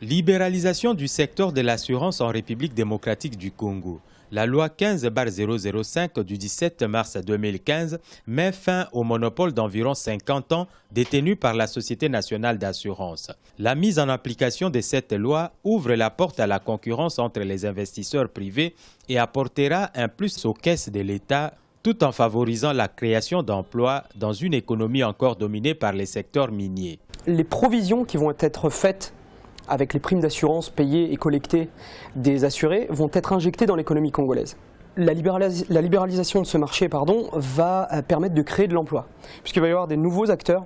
Libéralisation du secteur de l'assurance en République démocratique du Congo. La loi 15/005 du 17 mars 2015 met fin au monopole d'environ 50 ans détenu par la Société nationale d'assurance. La mise en application de cette loi ouvre la porte à la concurrence entre les investisseurs privés et apportera un plus aux caisses de l'État tout en favorisant la création d'emplois dans une économie encore dominée par les secteurs miniers. Les provisions qui vont être faites avec les primes d'assurance payées et collectées des assurés vont être injectées dans l'économie congolaise. La libéralisation de ce marché va permettre de créer de l'emploi, puisqu'il va y avoir des nouveaux acteurs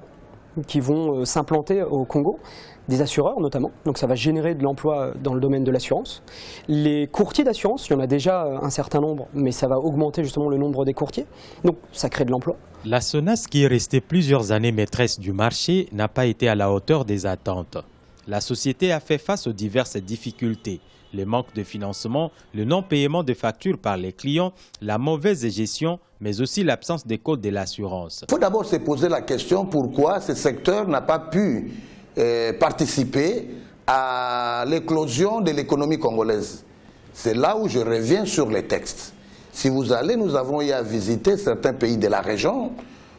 qui vont s'implanter au Congo, des assureurs notamment, donc ça va générer de l'emploi dans le domaine de l'assurance. Les courtiers d'assurance, il y en a déjà un certain nombre, mais ça va augmenter justement le nombre des courtiers, donc ça crée de l'emploi. La SONAS, qui est restée plusieurs années maîtresse du marché, n'a pas été à la hauteur des attentes. La société a fait face aux diverses difficultés, le manque de financement, le non-paiement de factures par les clients, la mauvaise gestion, mais aussi l'absence de code de l'assurance. Il faut d'abord se poser la question pourquoi ce secteur n'a pas pu participer à l'éclosion de l'économie congolaise. C'est là où je reviens sur les textes. Si vous allez, nous avons eu à visiter certains pays de la région,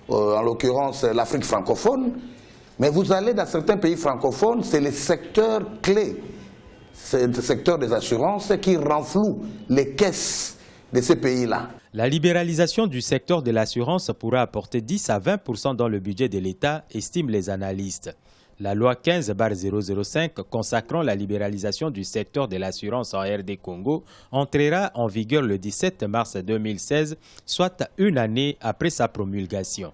en l'occurrence l'Afrique francophone, mais vous allez dans certains pays francophones, c'est le secteur clé, c'est le secteur des assurances qui renfloue les caisses de ces pays-là. La libéralisation du secteur de l'assurance pourra apporter 10 à 20% dans le budget de l'État, estiment les analystes. La loi 15/005 consacrant la libéralisation du secteur de l'assurance en RD Congo entrera en vigueur le 17 mars 2016, soit une année après sa promulgation.